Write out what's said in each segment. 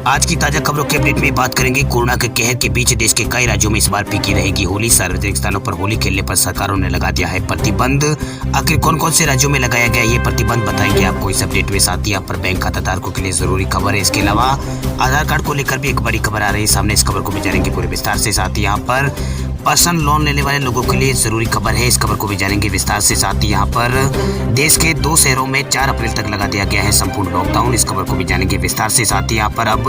आज की ताजा खबरों के अपडेट में बात करेंगे। कोरोना के कहर के बीच देश के कई राज्यों में इस बार फीकी रहेगी होली। सार्वजनिक स्थानों पर होली खेलने पर सरकारों ने लगा दिया है प्रतिबंध। आखिर कौन कौन से राज्यों में लगाया गया ये प्रतिबंध बताएंगे आपको इस अपडेट में। साथ ही यहाँ पर बैंक खाता धारकों के लिए जरूरी खबर है। इसके अलावा आधार कार्ड को लेकर भी एक बड़ी खबर आ रही है सामने। इस खबर को भी जानेंगे पूरे विस्तार से। साथ ही यहाँ पर पर्सनल लोन लेने वाले लोगों के लिए जरूरी खबर है। इस खबर को भी जानेंगे विस्तार से। साथ ही यहाँ पर देश के 2 शहरों में 4 अप्रैल तक लगा दिया गया है संपूर्ण लॉकडाउन। इस खबर को भी जानेंगे विस्तार से। साथ ही यहाँ पर अब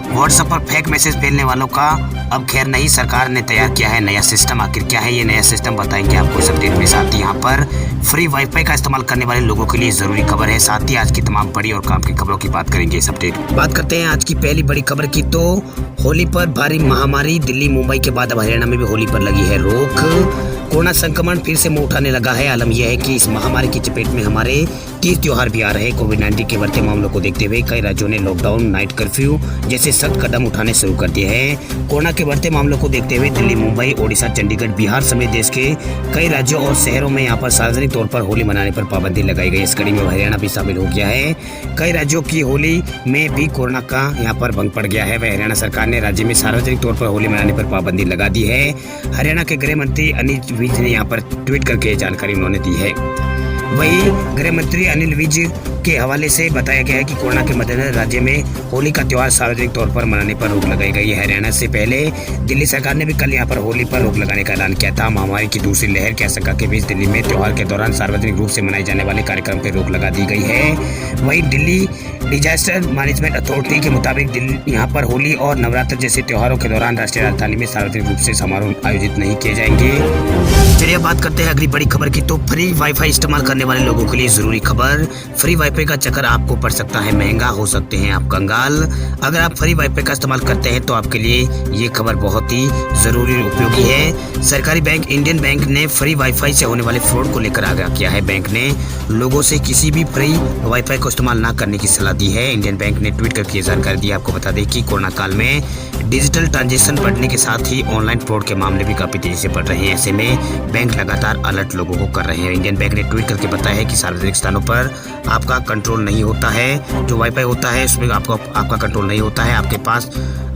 व्हाट्सएप पर फेक मैसेज भेजने वालों का अब खैर नहीं, सरकार ने तैयार किया है नया सिस्टम। आखिर क्या है ये नया सिस्टम बताएंगे आपको इस अपडेट में। साथ ही यहाँ पर फ्री वाईफाई का इस्तेमाल करने वाले लोगों के लिए जरूरी खबर है। साथ ही आज की तमाम बड़ी और काम की खबरों की बात करेंगे इस अपडेट। बात करते हैं आज की पहली बड़ी खबर की। तो होली पर भारी महामारी, दिल्ली मुंबई के बाद अब हरियाणा में भी होली पर लगी है रोक। कोरोना संक्रमण फिर से मुंह उठाने लगा है। आलम यह है कि इस महामारी की चपेट में हमारे तीज त्योहार भी आ रहे हैं। कोविड-19 के बढ़ते मामलों को देखते हुए कई राज्यों ने लॉकडाउन, नाइट कर्फ्यू जैसे सख्त कदम उठाने शुरू कर दिए हैं। कोरोना के बढ़ते मामलों को देखते हुए दिल्ली, मुंबई, ओडिशा, चंडीगढ़, बिहार समेत देश के कई राज्यों और शहरों में यहाँ पर सार्वजनिक तौर पर होली मनाने पर पाबंदी लगाई गई। इस कड़ी में हरियाणा भी शामिल हो गया है। कई राज्यों की होली में भी कोरोना का यहाँ पर भंग पड़ गया है। वह हरियाणा सरकार ने राज्य में सार्वजनिक तौर पर होली मनाने पर पाबंदी लगा दी है। हरियाणा के गृह मंत्री अनिल विज ने यहाँ पर ट्वीट करके जानकारी उन्होंने दी है। वहीं गृह मंत्री अनिल विज के हवाले से बताया गया है कि कोरोना के मद्देनजर राज्य में होली का त्योहार सार्वजनिक तौर पर मनाने पर रोक लगाई गई है। हरियाणा से पहले दिल्ली सरकार ने भी कल यहाँ पर होली पर रोक लगाने का ऐलान किया था। महामारी की दूसरी लहर की आशंका के बीच दिल्ली में त्योहार के दौरान सार्वजनिक रूप से मनाए जाने वाले कार्यक्रम पर रोक लगा दी गई है। वहीं दिल्ली डिजास्टर मैनेजमेंट अथॉरिटी के मुताबिक दिल्ली यहाँ पर होली और नवरात्र जैसे त्योहारों के दौरान राष्ट्रीय राजधानी में सार्वजनिक रूप से समारोह आयोजित नहीं किए जाएंगे। चलिए बात करते हैं अगली बड़ी खबर की। तो फ्री वाईफाई इस्तेमाल करने वाले लोगों के लिए जरूरी खबर। फ्री वाईफाई का चक्कर आपको पड़ सकता है महंगा, हो सकते हैं आप कंगाल। अगर आप फ्री वाईफाई का इस्तेमाल करते हैं तो आपके लिए ये खबर बहुत ही जरूरी और उपयोगी है। सरकारी बैंक इंडियन बैंक ने फ्री वाईफाई से होने वाले फ्रॉड को लेकर आगाह किया है। बैंक ने लोगों से किसी भी फ्री वाईफाई को इस्तेमाल न करने की सलाह दी है। इंडियन बैंक ने ट्वीट करके जानकारी दी। आपको बता दें कि कोरोना काल में डिजिटल ट्रांजैक्शन बढ़ने के साथ ही ऑनलाइन फ्रॉड के मामले भी काफी तेजी से बढ़ रहे हैं। ऐसे में बैंक लगातार अलर्ट लोगों को कर रहे हैं। इंडियन बैंक ने ट्वीट करके बताया है कि सार्वजनिक स्थानों पर आपका कंट्रोल नहीं होता है। जो वाईफाई होता है उसमें आपका कंट्रोल नहीं होता है। आपके पास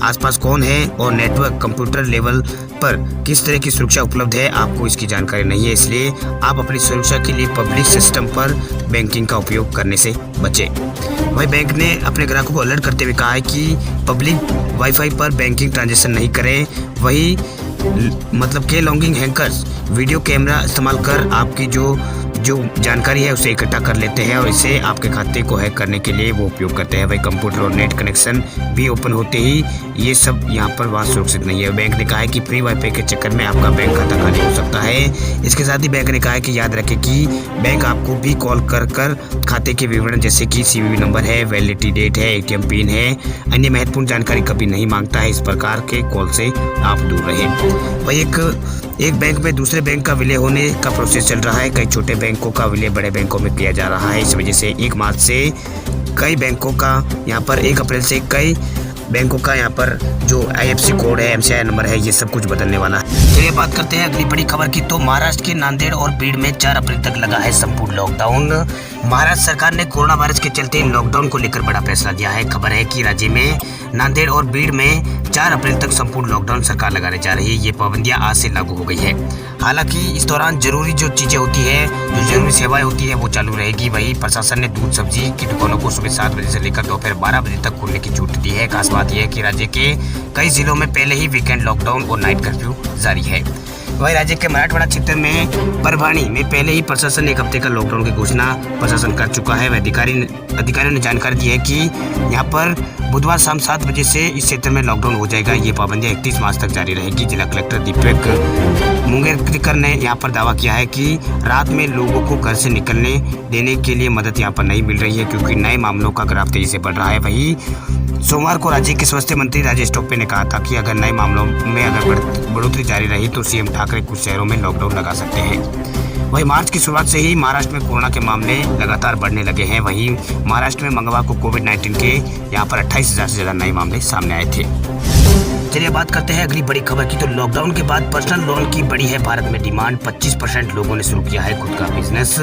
आसपास कौन है और नेटवर्क कंप्यूटर लेवल पर किस तरह की सुरक्षा उपलब्ध है, आपको इसकी जानकारी नहीं है। इसलिए आप अपनी सुरक्षा के लिए पब्लिक सिस्टम पर बैंकिंग का उपयोग करने से बचें। वही बैंक ने अपने ग्राहकों को अलर्ट करते हुए कहा है कि पब्लिक वाईफाई पर बैंकिंग ट्रांजैक्शन नहीं करें। वही मतलब के लॉगिंग हैकर्स वीडियो कैमरा इस्तेमाल कर आपकी जो जानकारी है उसे इकट्ठा कर लेते हैं और इसे आपके खाते को हैक करने के लिए वो उपयोग करते हैं। वही कंप्यूटर और नेट कनेक्शन भी ओपन होते ही ये सब यहाँ पर बात सुरक्षित नहीं है। बैंक ने कहा है कि फ्री वाईफाई के चक्कर में आपका बैंक खाता खाली हो सकता है। इसके साथ ही बैंक ने कहा है कि याद रखें कि बैंक आपको भी कॉल कर खाते के विवरण जैसे कि CVV नंबर है, वैलिडिटी डेट है, ATM पिन है, अन्य महत्वपूर्ण जानकारी कभी नहीं मांगता है। इस प्रकार के कॉल से आप दूर रहें। वही एक बैंक में दूसरे बैंक का विलय होने का प्रोसेस चल रहा है। कई छोटे बैंकों का विलय बड़े बैंकों में किया जा रहा है। इस वजह से 1 मार्च से कई बैंकों का यहाँ पर 1 अप्रैल से कई बैंकों का यहाँ पर जो IFSC कोड है, MCI नंबर है, ये सब कुछ बदलने वाला है। चलिए बात करते हैं अगली बड़ी खबर की। तो महाराष्ट्र के नांदेड़ और बीड़ में 4 अप्रैल तक लगा है संपूर्ण लॉकडाउन। महाराष्ट्र सरकार ने कोरोना वायरस के चलते लॉकडाउन को लेकर बड़ा फैसला लिया है। खबर है कि राज्य में नांदेड़ और बीड़ में 4 अप्रैल तक संपूर्ण लॉकडाउन सरकार लगाने जा रही है। ये पाबंदियां आज से लागू हो गई है। हालांकि इस दौरान जरूरी जो चीजें होती है, जो जरूरी सेवाएं होती है वो चालू रहेगी। वही प्रशासन ने दूध सब्जी की दुकानों को सुबह 7 बजे से लेकर दोपहर 12 बजे तक खोलने की छूट दी है। खास बात यह है कि राज्य के कई जिलों में पहले ही वीकेंड लॉकडाउन और नाइट कर्फ्यू जारी है। वही राज्य के मराठवाड़ा क्षेत्र में परभणी में पहले ही प्रशासन ने 1 हफ्ते का लॉकडाउन की घोषणा प्रशासन कर चुका है। वह अधिकारियों ने जानकारी दी है कि यहाँ पर बुधवार शाम 7 बजे से इस क्षेत्र में लॉकडाउन हो जाएगा। ये पाबंदियां 31 मार्च तक जारी रहेगी। जिला कलेक्टर दीपक मुंगेरकर ने यहाँ पर दावा किया है कि रात में लोगों को घर से निकलने देने के लिए मदद यहाँ पर नहीं मिल रही है क्योंकि नए मामलों का ग्राफ तेजी से बढ़ रहा है। वही सोमवार को राज्य के स्वास्थ्य मंत्री राजेश टोपे ने कहा था कि अगर नए मामलों में बढ़ोतरी जारी रही तो CM ठाकरे कुछ शहरों में लॉकडाउन लगा सकते हैं। वहीं मार्च की शुरुआत से ही महाराष्ट्र में कोरोना के मामले लगातार बढ़ने लगे हैं। वहीं महाराष्ट्र में मंगलवार को कोविड-19 के यहाँ पर 28,000 से ज़्यादा नए मामले सामने आए थे। चलिए बात करते हैं अगली बड़ी खबर की। तो लॉकडाउन के बाद पर्सनल लोन की बड़ी है भारत में डिमांड। 25% लोगों ने शुरू किया है खुद का बिजनेस।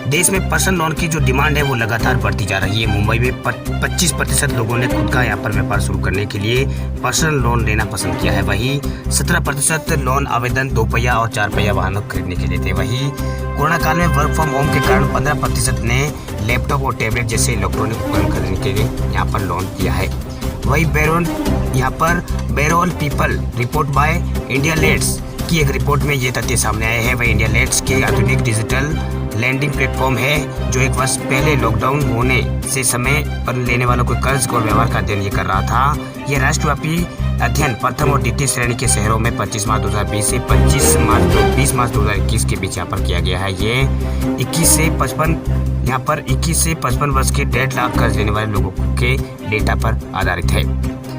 देश में पर्सनल लोन की जो डिमांड है वो लगातार बढ़ती जा रही है। मुंबई में 25% लोगों ने खुद का यहाँ पर व्यापार शुरू करने के लिए पर्सनल लोन लेना पसंद किया है। वहीं 17% लोन आवेदन 2 पहिया और 4 पहिया वाहनों खरीदने के लिए थे। वहीं कोरोना काल में वर्क फ्रॉम होम के कारण 15% ने लैपटॉप और टैबलेट जैसे इलेक्ट्रॉनिक उपकरण खरीदने के लिए यहाँ पर लोन लिया है। वही बेरोल people report by India let's की एक रिपोर्ट में ये तथ्य सामने आए हैं। वही इंडिया लेट्स के आधुनिक डिजिटल लैंडिंग प्लेटफॉर्म है जो एक वर्ष पहले लॉकडाउन होने से समय पर लेने वालों को कर्ज और व्यवहार का अध्ययन ये कर रहा था। ये राष्ट्रव्यापी अध्ययन प्रथम और द्वितीय श्रेणी के शहरों में 25 मार्च 2020 से 20 मार्च 2021 के बीच यहाँ पर किया गया है। ये 21 से 55 वर्ष के 1.5 लाख कर्ज लेने वाले लोगों के डेटा पर आधारित है।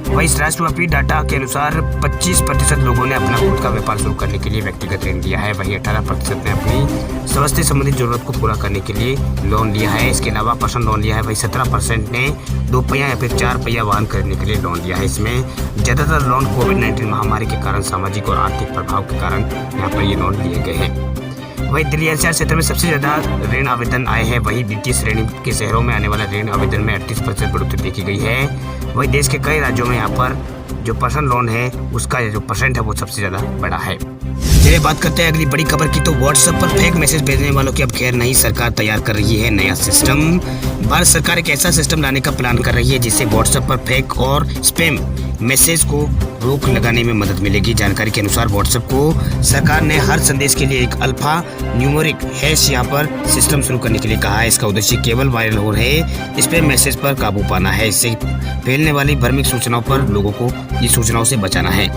वहीं इस राष्ट्रव्यापी डाटा के अनुसार 25% लोगों ने अपना खुद का व्यापार शुरू करने के लिए व्यक्तिगत ऋण लिया है। वहीं 18% ने अपनी स्वास्थ्य संबंधित जरूरत को पूरा करने के लिए लोन लिया है। इसके अलावा पर्सनल लोन लिया है। वहीं 17% ने 2 पहिया या फिर 4 पहिया वाहन खरीदने के लिए लोन लिया है। इसमें ज्यादातर लोन कोविड-19 महामारी के कारण सामाजिक और आर्थिक प्रभाव के कारण यहाँ पर ये लोन लिए गए हैं। वहीं दिल्ली एनसीआर क्षेत्र में सबसे ज्यादा ऋण आवेदन आए हैं। वहीं द्वितीय श्रेणी के शहरों में आने वाला ऋण आवेदन में 38% बढ़ोतरी देखी गई है। वहीं देश के कई राज्यों में यहाँ पर जो पर्सनल लोन है उसका जो परसेंट है वो सबसे ज्यादा बड़ा है। चलिए बात करते हैं अगली बड़ी खबर की। तो व्हाट्सएप पर फेक मैसेज भेजने वालों की अब खैर नहीं, सरकार तैयार कर रही है नया सिस्टम। भारत सरकार एक ऐसा सिस्टम लाने का प्लान कर रही है जिससे व्हाट्सएप पर फेक और स्पैम मैसेज को रोक लगाने में मदद मिलेगी। जानकारी के अनुसार व्हाट्सएप को सरकार ने हर संदेश के लिए एक अल्फा न्यूमेरिक हैश यहाँ पर सिस्टम शुरू करने के लिए कहा है। इसका उद्देश्य केवल वायरल हो रहे स्पैम मैसेज पर काबू पाना है। इससे फैलने वाली भ्रामक सूचनाओं पर लोगों को ये सूचनाओं से बचाना है।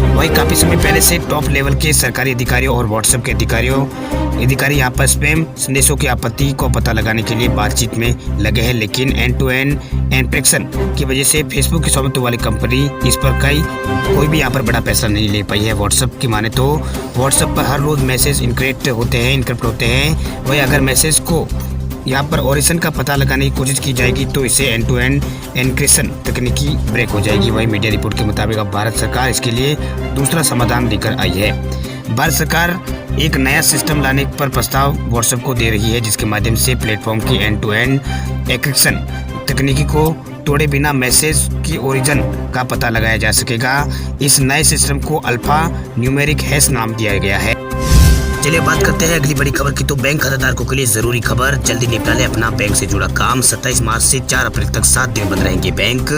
वही काफी समय पहले से टॉप लेवल के सरकारी अधिकारियों और व्हाट्सएप के अधिकारी यहाँ पर स्पैम संदेशों की आपत्ति को पता लगाने के लिए बातचीत में लगे हैं, लेकिन एंड टू एंड एन्क्रिप्शन की वजह से फेसबुक की स्वामित्व वाली कंपनी इस पर कोई भी यहाँ पर बड़ा फैसला नहीं ले पाई है। व्हाट्सएप की माने तो व्हाट्सएप पर हर रोज मैसेज इनक्रिप्ट होते हैं। वही अगर मैसेज को यहाँ पर ओरिजिन का पता लगाने की कोशिश की जाएगी तो इसे एंड टू एंड एन्क्रिप्शन तकनीकी ब्रेक हो जाएगी। वही मीडिया रिपोर्ट के मुताबिक अब भारत सरकार इसके लिए दूसरा समाधान लेकर आई है। भारत सरकार एक नया सिस्टम लाने पर प्रस्ताव व्हाट्सएप को दे रही है जिसके माध्यम से प्लेटफॉर्म की एंड टू एंड एन्क्रिप्शन तकनीकी को तोड़े बिना मैसेज की ओरिजिन का पता लगाया जा सकेगा। इस नए सिस्टम को अल्फा न्यूमेरिक हैश नाम दिया गया है। चलिए बात करते हैं अगली बड़ी खबर की। तो बैंक खाताधारकों के लिए जरूरी खबर, जल्दी निपटा ले अपना बैंक से जुड़ा काम। 27 मार्च से 4 अप्रैल तक 7 दिन बंद रहेंगे बैंक।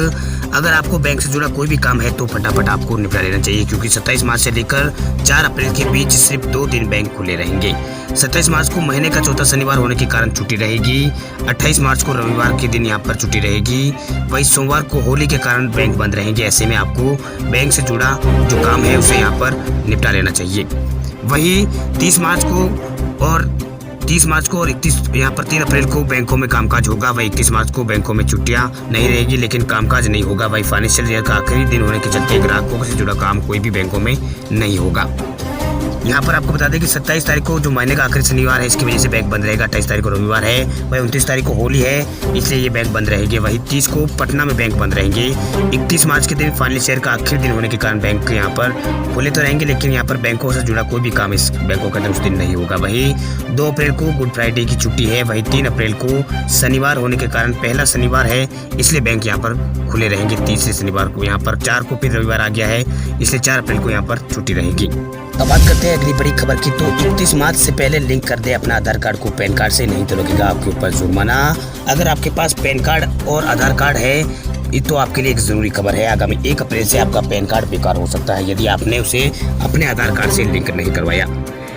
अगर आपको बैंक से जुड़ा कोई भी काम है तो फटाफट आपको निपटा लेना चाहिए, क्योंकि 27 मार्च से लेकर 4 अप्रैल के बीच सिर्फ 2 दिन बैंक खुले रहेंगे। 27 मार्च को महीने का चौथा शनिवार होने के कारण छुट्टी रहेगी। 28 मार्च को रविवार के दिन यहाँ पर छुट्टी रहेगी। वही सोमवार को होली के कारण बैंक बंद रहेंगे। ऐसे में आपको बैंक से जुड़ा जो काम है उसे यहाँ पर निपटा लेना चाहिए। वही 30 मार्च को और 31 यहाँ पर 3 अप्रैल को बैंकों में कामकाज होगा। वही 31 मार्च को बैंकों में छुट्टियां नहीं रहेगी लेकिन कामकाज नहीं होगा। वही फाइनेंशियल ईयर का आखिरी दिन होने के चलते ग्राहकों से जुड़ा काम कोई भी बैंकों में नहीं होगा। यहाँ पर आपको बता दें कि 27 तारीख को जो महीने का आखिरी शनिवार है इसकी वजह से बैंक बंद रहेगा। 28 तारीख को रविवार है। वही 29 तारीख को होली है इसलिए ये बैंक बंद रहेंगे। वही 30 को पटना में बैंक बंद रहेंगे। 31 मार्च के दिन फाइनल शेयर का आखिरी दिन होने के कारण बैंक यहाँ पर खुले तो रहेंगे लेकिन यहाँ पर बैंकों से जुड़ा कोई भी काम इस बैंकों के अंदर उस दिन नहीं होगा। वही 2 अप्रैल को गुड फ्राइडे की छुट्टी है। वही 3 अप्रैल को शनिवार होने के कारण पहला शनिवार है इसलिए बैंक यहाँ पर खुले रहेंगे। तीसरे शनिवार को यहाँ पर 4 को फिर रविवार आ गया है इसलिए 4 अप्रैल को यहाँ पर छुट्टी रहेगी। अब बात करते हैं अगली बड़ी खबर की। तो 31 मार्च से पहले लिंक कर दे अपना आधार कार्ड को पैन कार्ड से, नहीं तो लगेगा आपके ऊपर जुर्माना। अगर आपके पास पैन कार्ड और आधार कार्ड है ये तो आपके लिए एक जरूरी खबर है। आगामी 1 अप्रैल से आपका पैन कार्ड बेकार हो सकता है यदि आपने उसे अपने आधार कार्ड से लिंक नहीं करवाया।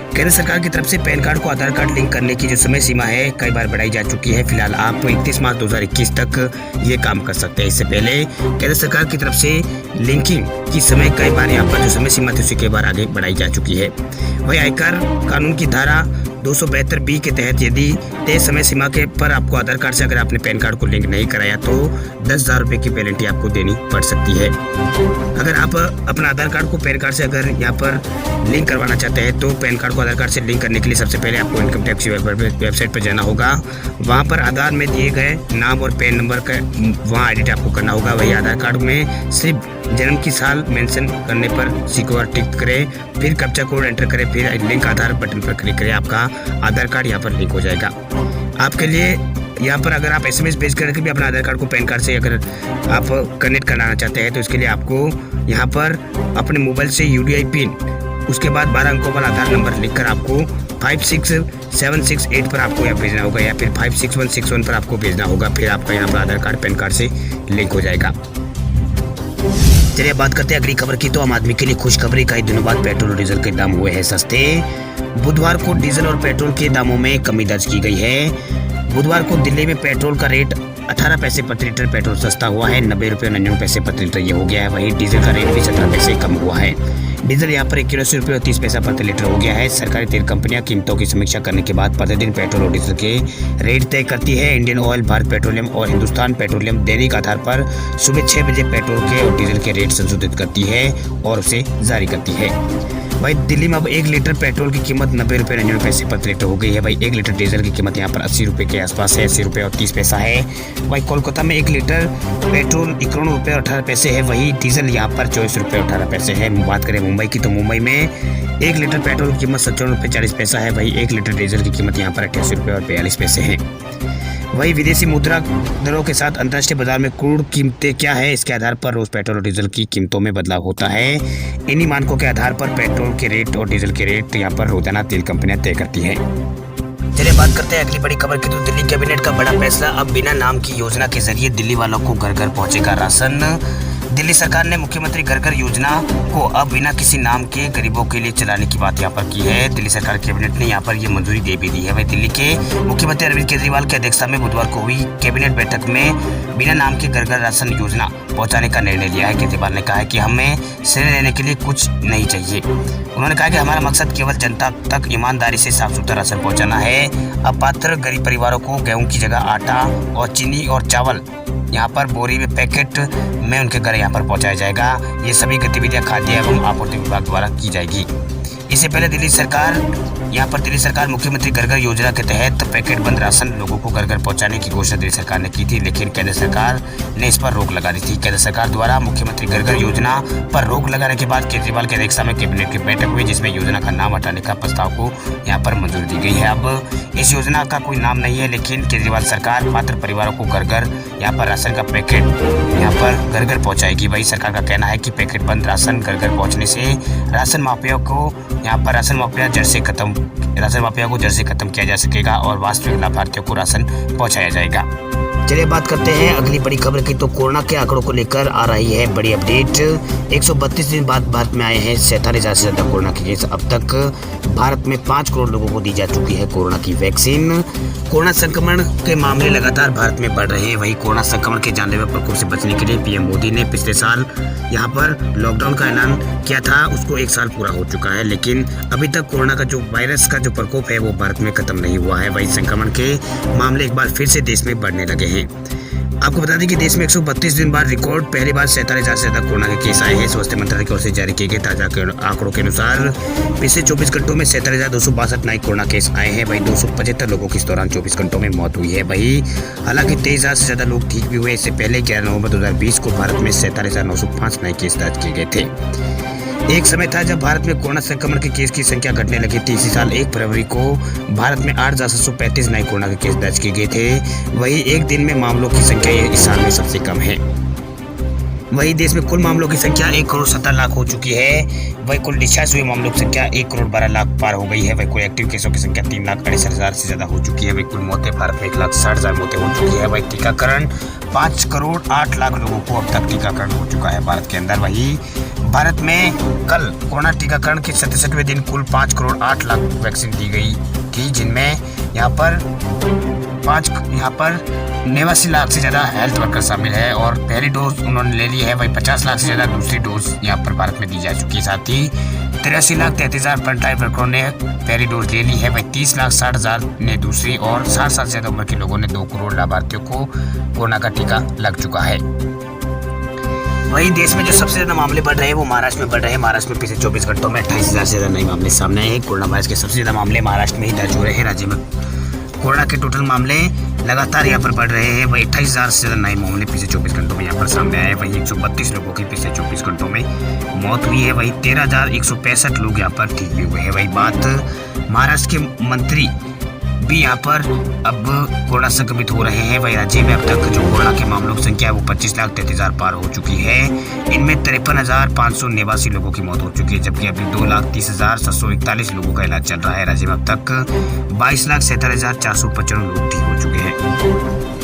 केंद्र सरकार की तरफ से पैन कार्ड को आधार कार्ड लिंक करने की जो समय सीमा है कई बार बढ़ाई जा चुकी है। फिलहाल आप 31 मार्च 2021 तक ये काम कर सकते हैं। इससे पहले केंद्र सरकार की तरफ से लिंकिंग की समय कई बार यहाँ पर जो समय सीमा थी उसे कई बार आगे बढ़ाई जा चुकी है। वही आयकर कानून की धारा 272B के तहत यदि तय समय सीमा के पर आपको आधार कार्ड से अगर आपने पैन कार्ड को लिंक नहीं कराया तो 10,000 रुपये की पेनल्टी आपको देनी पड़ सकती है। अगर आप अपना आधार कार्ड को पैन कार्ड से अगर यहाँ पर लिंक करवाना चाहते हैं तो पैन कार्ड को आधार कार्ड से लिंक करने के लिए सबसे पहले आपको इनकम टैक्स की वेबसाइट पर जाना होगा। वहाँ पर आधार में दिए गए नाम और पैन नंबर का वहाँ एडिट आपको करना होगा। वही आधार कार्ड में सिर्फ जन्म की साल मेंशन करने पर सिक्योर टिक करें, फिर कैप्चा कोड एंटर करें, फिर लिंक आधार बटन पर क्लिक करें, आपका आधार कार्ड यहाँ पर लिंक हो जाएगा। आपके लिए यहाँ पर अगर आप SMS भेज करके भी अपना आधार कार्ड को पैन कार्ड से अगर आप कनेक्ट कराना चाहते हैं तो इसके लिए आपको यहाँ पर अपने मोबाइल से UDI पिन, उसके बाद 12 अंकों वाला आधार नंबर लिखकर आपको 56768 पर आपको यहाँ भेजना होगा या फिर 56161 पर आपको भेजना होगा। फिर आपका यहाँ पर आधार कार्ड पैन कार्ड से लिंक हो जाएगा। चलिए बात करते हैं अगली खबर की। तो आम आदमी के लिए खुशखबरी, कई दिनों बाद पेट्रोल और डीजल के दाम हुए हैं सस्ते। बुधवार को डीजल और पेट्रोल के दामों में कमी दर्ज की गई है। बुधवार को दिल्ली में पेट्रोल का रेट 18 पैसे प्रति लीटर पेट्रोल सस्ता हुआ है, 90 रुपये 99 पैसे प्रति लीटर ये हो गया है। वहीं डीजल का रेट भी 17 पैसे कम हुआ है। डीजल यहाँ पर 81 रुपये और 30 पैसा प्रति लीटर हो गया है। सरकारी तेल कंपनियां कीमतों की समीक्षा करने के बाद प्रतिदिन पेट्रोल और डीजल के रेट तय करती है। इंडियन ऑयल, भारत पेट्रोलियम और हिंदुस्तान पेट्रोलियम दैनिक आधार पर सुबह 6 बजे पेट्रोल के और डीजल के रेट संशोधित करती है और उसे जारी करती है। भाई दिल्ली में अब 1 लीटर पेट्रोल की कीमत 90 रुपये 99 पैसे प्रति लीटर हो गई है। भाई 1 लीटर डीजल की कीमत यहाँ पर 80 रुपये के आसपास है, 80 रुपये और 30 पैसा है। भाई कोलकाता में 1 लीटर पेट्रोल 51 रुपये और 18 पैसे है, वही डीजल यहाँ पर 24 रुपये और 18 पैसे है। बात करें मुंबई की तो मुंबई में 1 लीटर पेट्रोल की कीमत 57 रुपये 40 पैसा है, वही 1 लीटर डीजल की कीमत यहाँ पर 88 रुपये और 42 पैसे है। वही विदेशी मुद्रा दरों के साथ अंतर्राष्ट्रीय बाजार में क्रूड कीमतें क्या है, इसके आधार पर रोज पेट्रोल और डीजल की कीमतों में बदलाव होता है। इन्हीं मानकों के आधार पर पेट्रोल के रेट और डीजल के रेट यहाँ पर रोजाना तेल कंपनियां तय करती हैं। चलिए बात करते हैं अगली बड़ी खबर की। तो दिल्ली कैबिनेट का बड़ा फैसला, अब बिना नाम की योजना के जरिए दिल्ली वालों को घर घर पहुंचेगा राशन। दिल्ली सरकार ने मुख्यमंत्री घर घर योजना को अब बिना किसी नाम के गरीबों के लिए चलाने की बात यहाँ पर की है। दिल्ली सरकार कैबिनेट ने यहाँ पर ये मंजूरी दे भी दी है। वही दिल्ली के मुख्यमंत्री अरविंद केजरीवाल की अध्यक्षता में बुधवार को हुई कैबिनेट बैठक में बिना नाम के घर घर राशन योजना पहुंचाने का निर्णय लिया है। केजरीवाल ने कहा है कि हमें श्रेय लेने के लिए कुछ नहीं चाहिए। उन्होंने कहा कि हमारा मकसद केवल जनता तक ईमानदारी से साफ सुथरा राशन पहुँचाना है। अब पात्र गरीब परिवारों को गेहूँ की जगह आटा और चीनी और चावल यहाँ पर बोरी में पैकेट में उनके घर यहाँ पर पहुँचाया जाएगा। ये सभी गतिविधियाँ खाद्य एवं आपूर्ति विभाग द्वारा की जाएगी। इससे पहले दिल्ली सरकार मुख्यमंत्री घर घर योजना के तहत पैकेट बंद राशन लोगों को घर घर पहुंचाने की घोषणा दिल्ली सरकार ने की थी, लेकिन केंद्र सरकार ने इस पर रोक लगा दी थी। केंद्र सरकार द्वारा मुख्यमंत्री घर घर योजना पर रोक लगाने के बाद केजरीवाल की अध्यक्षता में कैबिनेट की बैठक हुई, जिसमें योजना का नाम हटाने का प्रस्ताव को यहाँ पर मंजूरी दी गई है। अब इस योजना का कोई नाम नहीं है, लेकिन केजरीवाल सरकार पात्र परिवारों को घर घर यहाँ पर राशन का पैकेट यहाँ पर घर घर पहुँचाएगी। वही सरकार का कहना है कि पैकेट बंद राशन घर घर पहुँचने से राशन माफिया को राशन माफिया को जड़ से खत्म किया जा सकेगा और वास्तविक लाभार्थियों को राशन पहुंचाया जाएगा। चलिए बात करते हैं अगली बड़ी खबर की। तो कोरोना के आंकड़ों को लेकर आ रही है बड़ी अपडेट। 132 दिन बाद भारत में आए हैं 47,000 से ज्यादा कोरोना के केस। अब तक भारत में 5 करोड़ लोगों को दी जा चुकी है कोरोना की वैक्सीन। कोरोना संक्रमण के मामले लगातार भारत में बढ़ रहे हैं। वहीं कोरोना संक्रमण के जानलेवा प्रकोप से बचने के लिए पीएम मोदी ने पिछले साल यहाँ पर लॉकडाउन का ऐलान किया था, उसको 1 साल पूरा हो चुका है, लेकिन अभी तक कोरोना का जो वायरस का जो प्रकोप है वो भारत में खत्म नहीं हुआ है। वही संक्रमण के मामले एक बार फिर से देश में बढ़ने लगे हैं। आपको बता दें कि देश में 132 दिन बाद रिकॉर्ड पहली बार 47,000 से ज्यादा कोरोना के केस आए हैं। स्वास्थ्य मंत्रालय की ओर से जारी किए गए ताजा आंकड़ों के अनुसार पिछले 24 घंटों में 47,262 नए कोरोना केस आए हैं। वहीं 275 लोगों की इस दौरान 24 घंटों में मौत हुई है। वहीं हालांकि 23,000 से ज्यादा लोग ठीक भी हुए। इससे पहले 11 नवंबर 2020 को भारत में 47,905 नए केस दर्ज किए गए थे। एक समय था जब भारत में कोरोना संक्रमण के केस की संख्या घटने लगी थी। इसी साल 1 फरवरी को भारत में 8,735 नए कोरोना के केस दर्ज किए गए थे। वही एक दिन में मामलों की संख्या इस साल में सबसे कम है। वही देश में कुल मामलों की संख्या 1 करोड़ 70 लाख हो चुकी है। वही कुल डिस्चार्ज हुए मामलों की संख्या 1 करोड़ 12 लाख पार हो गई है। वही कुल एक्टिव केसों की संख्या 3,68,000 से ज्यादा हो चुकी है। वही कुल मौतें भारत में 1,60,000 मौतें हो चुकी है। वही टीकाकरण 5 करोड़ 8 लाख लोगों को अब तक टीकाकरण हो चुका है भारत के अंदर। वही भारत में कल कोरोना टीकाकरण के 67वें दिन कुल 5 करोड़ 8 लाख वैक्सीन दी गई थी, जिनमें यहाँ पर 89 लाख से ज़्यादा हेल्थ वर्कर शामिल है और पहली डोज उन्होंने ले ली है। वही 50 लाख से ज़्यादा दूसरी डोज यहाँ पर भारत में दी जा चुकी है। साथ ही 83,33,000 फ्रंटलाइन वर्करों ने पहली डोज ले ली है। वही 30,60,000 ने दूसरी और 60 साल से ज़्यादा उम्र के लोगों ने 2 करोड़ लाभार्थियों को कोरोना का टीका लग चुका है। वहीं देश में जो सबसे ज्यादा मामले बढ़ रहे हैं वो महाराष्ट्र में बढ़ रहे हैं। महाराष्ट्र में पिछले 24 घंटों में 28,000 से ज्यादा नए मामले सामने आए हैं। कोरोना वायरस के सबसे ज्यादा मामले महाराष्ट्र में ही दर्ज हो रहे हैं। राज्य में कोरोना के टोटल मामले लगातार यहाँ पर बढ़ रहे हैं। वही 28,000 से ज्यादा नए मामले पिछले 24 घंटों में यहाँ पर सामने आए हैं। वहीं 132 लोगों की पिछले 24 घंटों में मौत हुई है। वही 13,165 लोग यहाँ पर ठीक भी हुए हैं। वही बात महाराष्ट्र के मंत्री भी यहाँ पर अब कोरोना संक्रमित हो रहे हैं। वही राज्य में अब तक जो कोरोना के मामलों की संख्या है वो 25,33,000 पार हो चुकी है। इनमें 53,589 लोगों की मौत हो चुकी है, जबकि अभी 2,30,741 लोगों का इलाज चल रहा है। राज्य में अब तक 22,77,495 लोग ठीक हो चुके हैं।